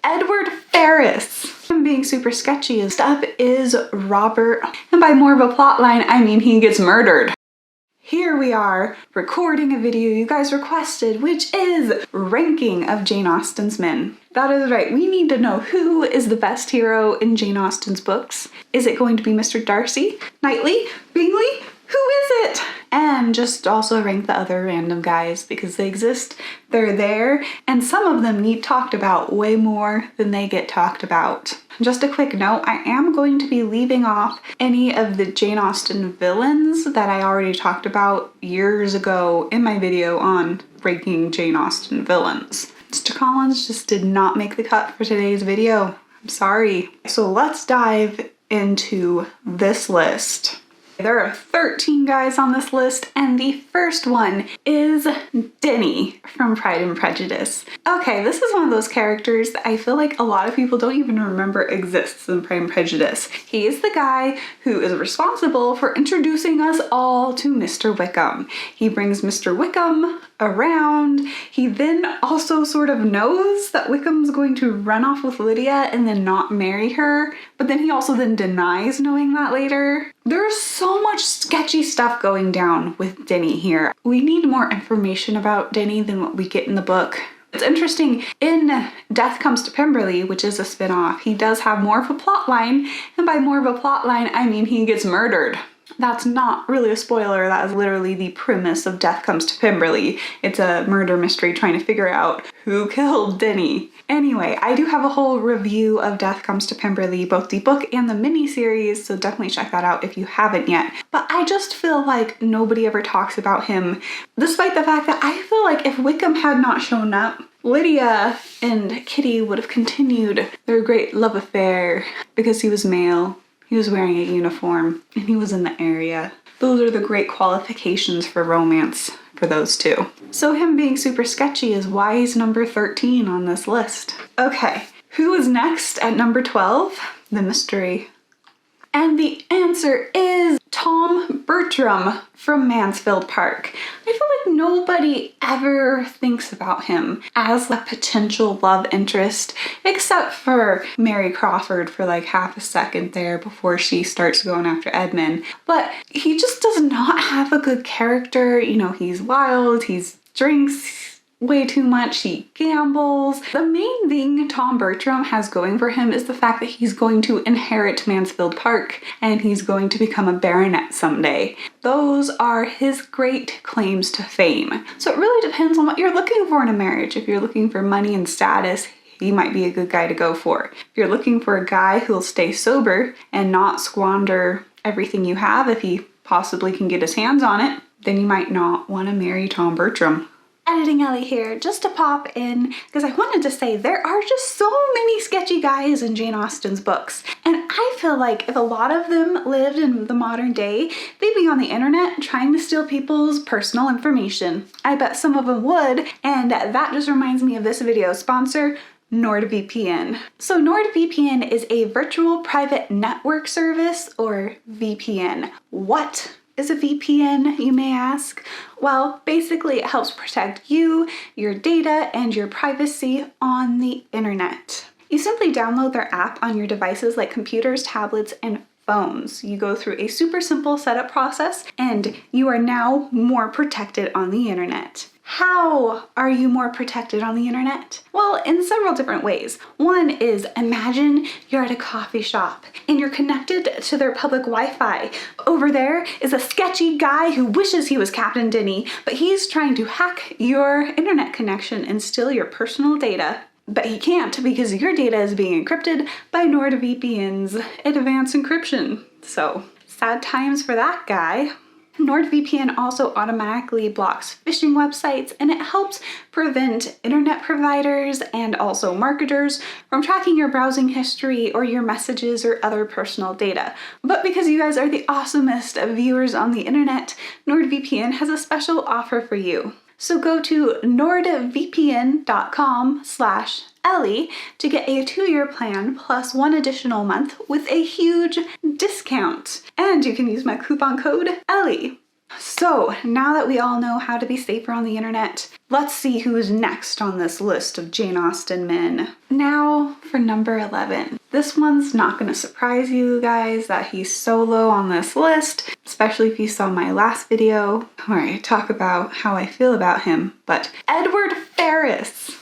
Edward Ferrars. Him being super sketchy. Next up is Robert, and by more of a plot line, I mean he gets murdered. Here we are, recording a video you guys requested, which is ranking of Jane Austen's men. That is right, we need to know who is the best hero in Jane Austen's books. Is it going to be Mr. Darcy, Knightley, Bingley? Who is it? And just also rank the other random guys because they exist, they're there, and some of them need talked about way more than they get talked about. Just a quick note, I am going to be leaving off any of the Jane Austen villains that I already talked about years ago in my video on ranking Jane Austen villains. Mr. Collins just did not make the cut for today's video. I'm sorry. So let's dive into this list. There are 13 guys on this list, and the first one is Denny from Pride and Prejudice. Okay, this is one of those characters that I feel like a lot of people don't even remember exists in Pride and Prejudice. He is the guy who is responsible for introducing us all to Mr. Wickham. He brings Mr. Wickham around. He then also sort of knows that Wickham's going to run off with Lydia and then not marry her, but then he also then denies knowing that later. There's so much sketchy stuff going down with Denny here. We need more information about Denny than what we get in the book. It's interesting, in Death Comes to Pemberley, which is a spin-off, he does have more of a plot line, and by more of a plot line, I mean he gets murdered. That's not really a spoiler, that is literally the premise of Death Comes to Pemberley. It's a murder mystery trying to figure out who killed Denny. Anyway, I do have a whole review of Death Comes to Pemberley, both the book and the miniseries, so definitely check that out if you haven't yet. But I just feel like nobody ever talks about him, despite the fact that I feel like if Wickham had not shown up, Lydia and Kitty would have continued their great love affair because he was male. He was wearing a uniform, and he was in the area. Those are the great qualifications for romance for those two. So him being super sketchy is why he's number 13 on this list. Okay, who is next at number 12? The mystery. And the answer is Tom Bertram from Mansfield Park. I feel like nobody ever thinks about him as a potential love interest, except for Mary Crawford for like half a second there before she starts going after Edmund. But he just does not have a good character. You know, he's wild, he drinks way too much, he gambles. The main thing Tom Bertram has going for him is the fact that he's going to inherit Mansfield Park and he's going to become a baronet someday. Those are his great claims to fame. So it really depends on what you're looking for in a marriage. If you're looking for money and status, he might be a good guy to go for. If you're looking for a guy who'll stay sober and not squander everything you have if he possibly can get his hands on it, then you might not want to marry Tom Bertram. Editing Ellie here, just to pop in, because I wanted to say there are just so many sketchy guys in Jane Austen's books, and I feel like if a lot of them lived in the modern day, they'd be on the internet trying to steal people's personal information. I bet some of them would, and that just reminds me of this video sponsor, NordVPN. So NordVPN is a virtual private network service, or VPN. What is a VPN, you may ask? Well, basically it helps protect you, your data, and your privacy on the internet. You simply download their app on your devices like computers, tablets, and phones. You go through a super simple setup process and you are now more protected on the internet. How are you more protected on the internet? Well, in several different ways. One is, imagine you're at a coffee shop and you're connected to their public Wi-Fi. Over there is a sketchy guy who wishes he was Captain Denny, but he's trying to hack your internet connection and steal your personal data. But he can't because your data is being encrypted by NordVPN's advanced encryption. So, sad times for that guy. NordVPN also automatically blocks phishing websites, and it helps prevent internet providers and also marketers from tracking your browsing history or your messages or other personal data. But because you guys are the awesomest of viewers on the internet, NordVPN has a special offer for you. So go to nordvpn.com/Ellie to get a 2-year plan plus 1 additional month with a huge discount. And you can use my coupon code Ellie. So now that we all know how to be safer on the internet, let's see who is next on this list of Jane Austen men. Now for number 11. This one's not going to surprise you guys that he's so low on this list, especially if you saw my last video where I talk about how I feel about him, but Edward Ferrars.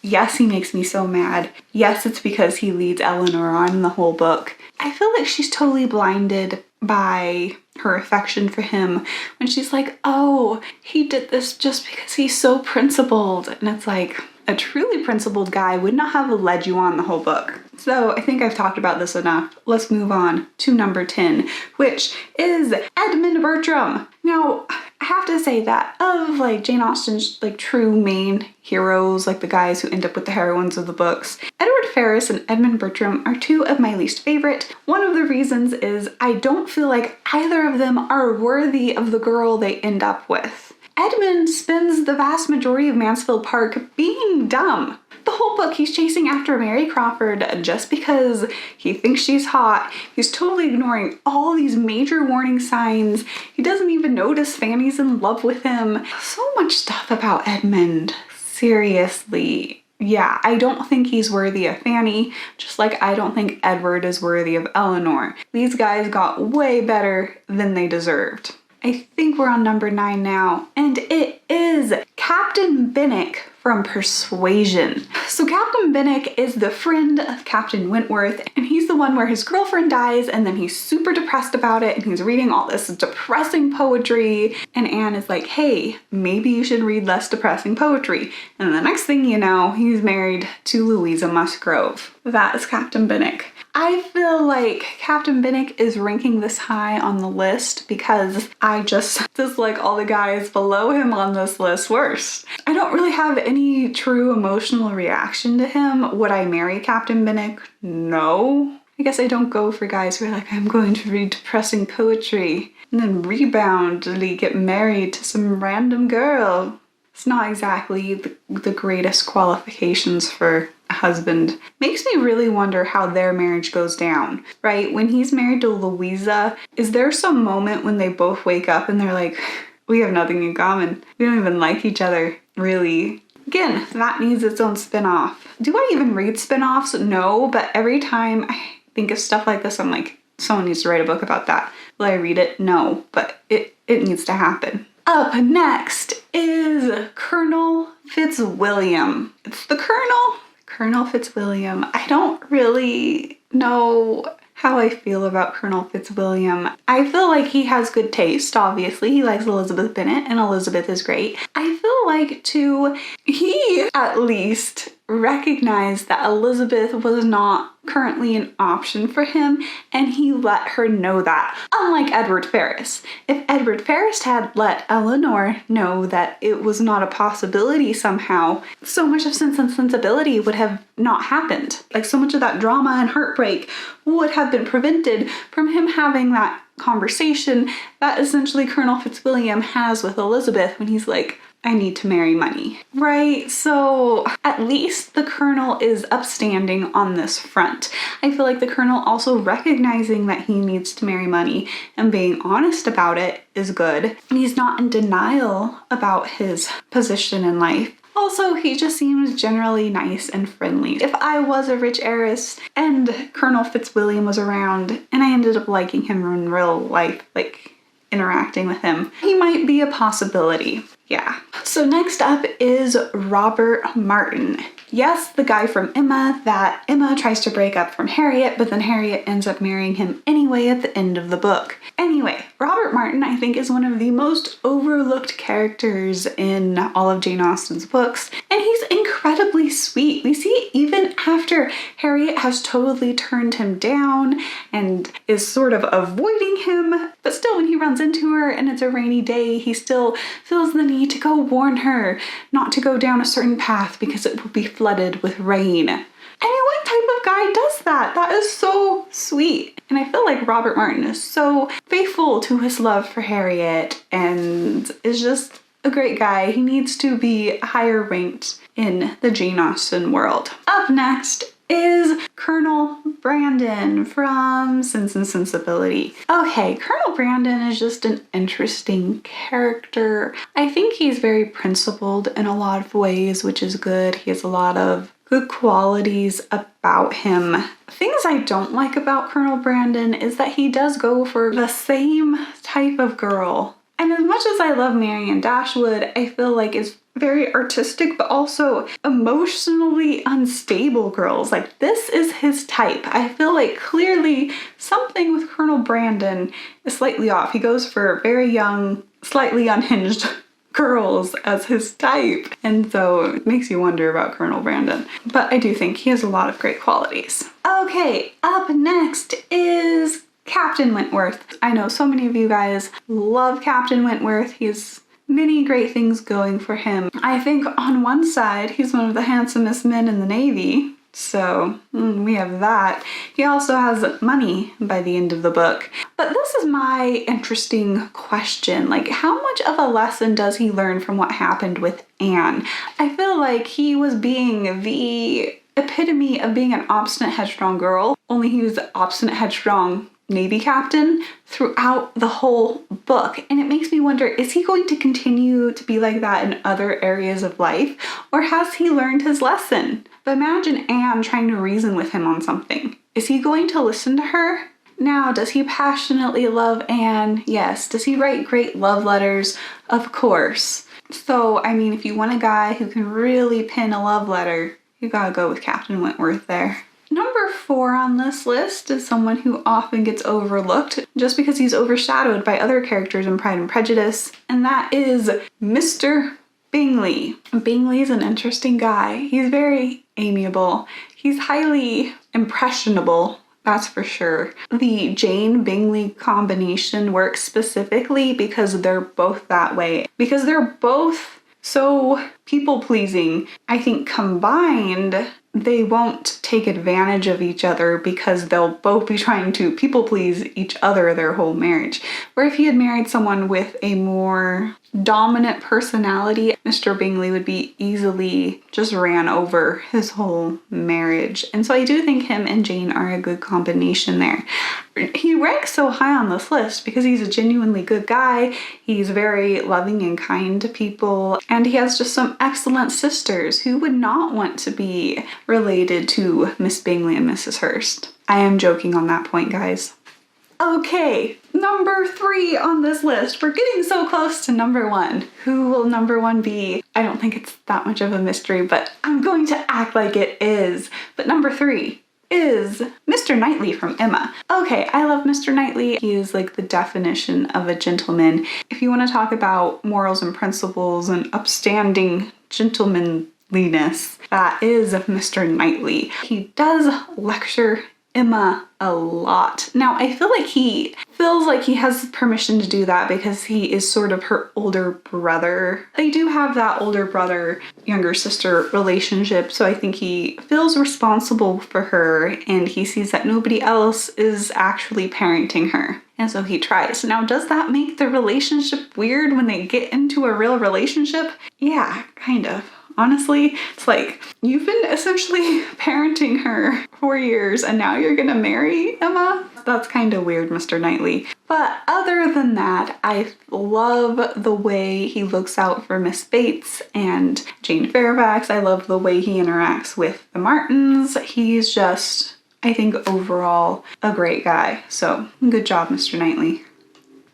Yes, he makes me so mad. Yes, it's because he leads Eleanor on in the whole book. I feel like she's totally blinded by her affection for him when she's like, oh, he did this just because he's so principled. And it's like, a truly principled guy would not have led you on the whole book. So I think I've talked about this enough. Let's move on to number 10, which is Edmund Bertram. Now, I have to say that of like Jane Austen's like true main heroes, like the guys who end up with the heroines of the books, Edward Ferrars and Edmund Bertram are two of my least favorite. One of the reasons is I don't feel like either of them are worthy of the girl they end up with. Edmund spends the vast majority of Mansfield Park being dumb. The whole book he's chasing after Mary Crawford just because he thinks she's hot. He's totally ignoring all these major warning signs. He doesn't even notice Fanny's in love with him. So much stuff about Edmund. Seriously. Yeah, I don't think he's worthy of Fanny, just like I don't think Edward is worthy of Eleanor. These guys got way better than they deserved. I think we're on number 9 now, and it is Captain Benwick from Persuasion. So Captain Benwick is the friend of Captain Wentworth, and he's the one where his girlfriend dies and then he's super depressed about it and he's reading all this depressing poetry, and Anne is like, hey, maybe you should read less depressing poetry. And the next thing you know, he's married to Louisa Musgrove. That is Captain Benwick. I feel like Captain Benwick is ranking this high on the list because I just dislike all the guys below him on this list worse. I don't really have any true emotional reaction to him. Would I marry Captain Benwick? No. I guess I don't go for guys who are like, I'm going to read depressing poetry and then reboundly get married to some random girl. It's not exactly the greatest qualifications for a husband. Makes me really wonder how their marriage goes down, right? When he's married to Louisa, is there some moment when they both wake up and they're like, we have nothing in common. We don't even like each other, really. Again, that needs its own spin-off. Do I even read spin-offs? No, but every time I think of stuff like this, I'm like, someone needs to write a book about that. Will I read it? No, but it needs to happen. Up next is Colonel Fitzwilliam. It's the Colonel Fitzwilliam. I don't really know how I feel about Colonel Fitzwilliam. I feel like he has good taste, obviously. He likes Elizabeth Bennet, and Elizabeth is great. I feel like, too, he at least recognized that Elizabeth was not currently an option for him, and he let her know that. Unlike Edward Ferrars. If Edward Ferrars had let Eleanor know that it was not a possibility somehow, so much of Sense and Sensibility would have not happened. Like, so much of that drama and heartbreak would have been prevented from him having that conversation that essentially Colonel Fitzwilliam has with Elizabeth when he's like, I need to marry money, right? So at least the Colonel is upstanding on this front. I feel like the Colonel also recognizing that he needs to marry money and being honest about it is good. And he's not in denial about his position in life. Also, he just seems generally nice and friendly. If I was a rich heiress and Colonel Fitzwilliam was around and I ended up liking him in real life, like interacting with him, he might be a possibility. Yeah. So next up is Robert Martin. Yes, the guy from Emma that Emma tries to break up from Harriet, but then Harriet ends up marrying him anyway at the end of the book. Anyway, Robert Martin, I think, is one of the most overlooked characters in all of Jane Austen's books, and he's incredibly sweet. We see even after Harriet has totally turned him down and is sort of avoiding him, but still when he runs into her and it's a rainy day, he still feels the need to go warn her not to go down a certain path because it will be flooded with rain. And what type of guy does that? That is so sweet. And I feel like Robert Martin is so faithful to his love for Harriet and is just a great guy. He needs to be higher ranked in the Jane Austen world. Up next is Colonel Brandon from Sense and Sensibility. Okay, Colonel Brandon is just an interesting character. I think he's very principled in a lot of ways, which is good. He has a lot of good qualities about him. Things I don't like about Colonel Brandon is that he does go for the same type of girl. And as much as I love Marianne Dashwood, I feel like it's very artistic, but also emotionally unstable girls. Like, this is his type. I feel like clearly something with Colonel Brandon is slightly off. He goes for very young, slightly unhinged girls as his type. And so it makes you wonder about Colonel Brandon. But I do think he has a lot of great qualities. Okay, up next is Captain Wentworth. I know so many of you guys love Captain Wentworth. He has many great things going for him. I think on one side, he's one of the handsomest men in the Navy. So we have that. He also has money by the end of the book. But this is my interesting question. Like, how much of a lesson does he learn from what happened with Anne? I feel like he was being the epitome of being an obstinate, headstrong girl, only he was the obstinate, headstrong Navy captain throughout the whole book. And it makes me wonder, is he going to continue to be like that in other areas of life? Or has he learned his lesson? But imagine Anne trying to reason with him on something. Is he going to listen to her? Now, does he passionately love Anne? Yes. Does he write great love letters? Of course. So, I mean, if you want a guy who can really pen a love letter, you gotta go with Captain Wentworth there. Number 4 on this list is someone who often gets overlooked just because he's overshadowed by other characters in Pride and Prejudice, and that is Mr. Bingley. Bingley's an interesting guy. He's very amiable. He's highly impressionable, that's for sure. The Jane-Bingley combination works specifically because they're both that way. Because they're both so people-pleasing. I think combined, they won't take advantage of each other because they'll both be trying to people please each other their whole marriage. Where if he had married someone with a more dominant personality, Mr. Bingley would be easily just ran over his whole marriage. And so I do think him and Jane are a good combination there. He ranks so high on this list because he's a genuinely good guy. He's very loving and kind to people. And he has just some excellent sisters who would not want to be related to Miss Bingley and Mrs. Hurst. I am joking on that point, guys. Okay, number 3 on this list. We're getting so close to number 1. Who will number 1 be? I don't think it's that much of a mystery, but I'm going to act like it is. But number 3 is Mr. Knightley from Emma. Okay, I love Mr. Knightley. He is like the definition of a gentleman. If you want to talk about morals and principles and upstanding gentlemanliness, that is Mr. Knightley. He does lecture Emma a lot. Now, I feel like he feels like he has permission to do that because he is sort of her older brother. They do have that older brother, younger sister relationship, so I think he feels responsible for her and he sees that nobody else is actually parenting her. And so he tries. Now, does that make the relationship weird when they get into a real relationship? Yeah, kind of. Honestly, it's like, you've been essentially parenting her for years and now you're gonna marry Emma? That's kind of weird, Mr. Knightley. But other than that, I love the way he looks out for Miss Bates and Jane Fairfax. I love the way he interacts with the Martins. He's just, I think, overall a great guy. So good job, Mr. Knightley.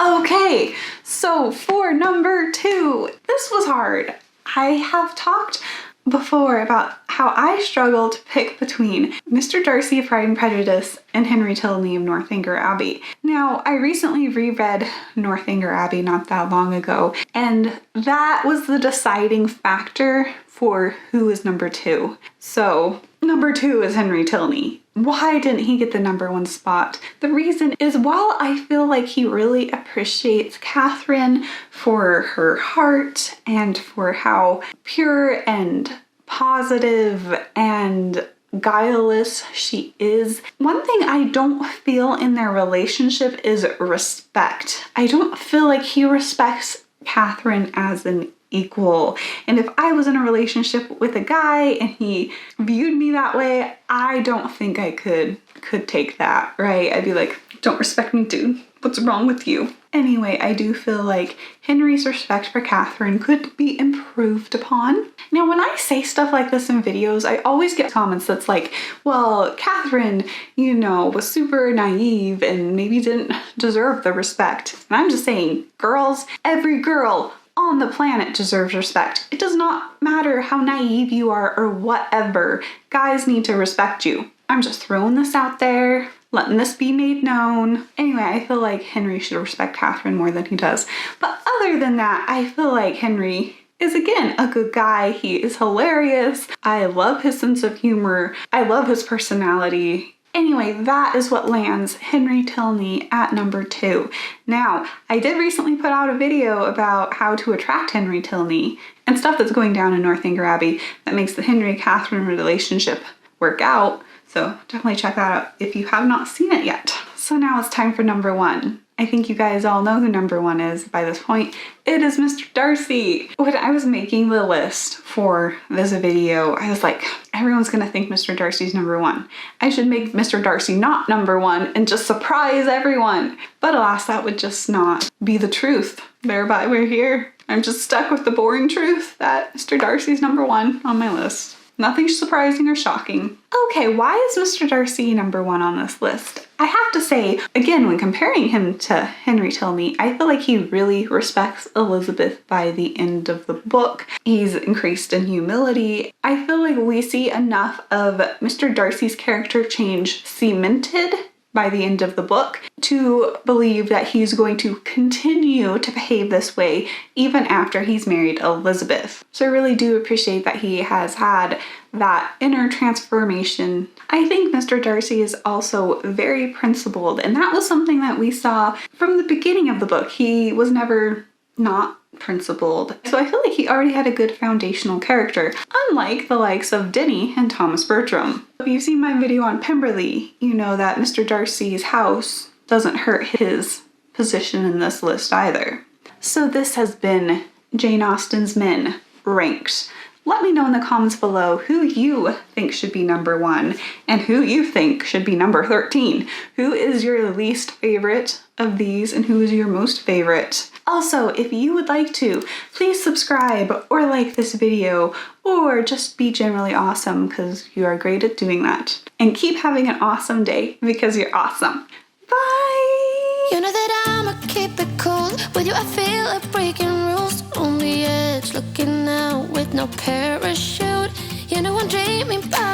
Okay, so for number 2, this was hard. I have talked before about how I struggle to pick between Mr. Darcy of Pride and Prejudice and Henry Tilney of Northanger Abbey. Now, I recently reread Northanger Abbey not that long ago, and that was the deciding factor for who is number 2. So, number 2 is Henry Tilney. Why didn't he get the number 1 spot? The reason is, while I feel like he really appreciates Catherine for her heart and for how pure and positive and guileless she is, one thing I don't feel in their relationship is respect. I don't feel like he respects Catherine as an equal. And if I was in a relationship with a guy and he viewed me that way, I don't think I could take that, right? I'd be like, don't respect me, dude. What's wrong with you? Anyway, I do feel like Henry's respect for Catherine could be improved upon. Now, when I say stuff like this in videos, I always get comments that's like, well, Catherine, you know, was super naive and maybe didn't deserve the respect. And I'm just saying, girls, every girl on the planet deserves respect. It does not matter how naive you are or whatever. Guys need to respect you. I'm just throwing this out there, letting this be made known. Anyway, I feel like Henry should respect Catherine more than he does. But other than that, I feel like Henry is, again, a good guy. He is hilarious. I love his sense of humor. I love his personality. Anyway, that is what lands Henry Tilney at number 2. Now, I did recently put out a video about how to attract Henry Tilney and stuff that's going down in Northanger Abbey that makes the Henry-Catherine relationship work out. So definitely check that out if you have not seen it yet. So now it's time for number 1. I think you guys all know who number 1 is by this point. It is Mr. Darcy. When I was making the list for this video, I was like, everyone's gonna think Mr. Darcy's number 1. I should make Mr. Darcy not number 1 and just surprise everyone. But alas, that would just not be the truth. Thereby we're here. I'm just stuck with the boring truth that Mr. Darcy's number 1 on my list. Nothing surprising or shocking. Okay, why is Mr. Darcy number 1 on this list? I have to say, again, when comparing him to Henry Tilney, I feel like he really respects Elizabeth by the end of the book. He's increased in humility. I feel like we see enough of Mr. Darcy's character change cemented by the end of the book to believe that he's going to continue to behave this way even after he's married Elizabeth. So I really do appreciate that he has had that inner transformation. I think Mr. Darcy is also very principled, and that was something that we saw from the beginning of the book. He was never not principled. So I feel like he already had a good foundational character, unlike the likes of Denny and Thomas Bertram. If you've seen my video on Pemberley, you know that Mr. Darcy's house doesn't hurt his position in this list either. So this has been Jane Austen's Men ranked. Let me know in the comments below who you think should be number 1 and who you think should be number 13. Who is your least favorite of these and who is your most favorite? Also, if you would like to, please subscribe or like this video or just be generally awesome because you are great at doing that. And keep having an awesome day because you're awesome. Bye! You know that I'ma keep it cool. With you I feel like breaking rules. On the edge, looking out with no parachute. You know I'm dreaming about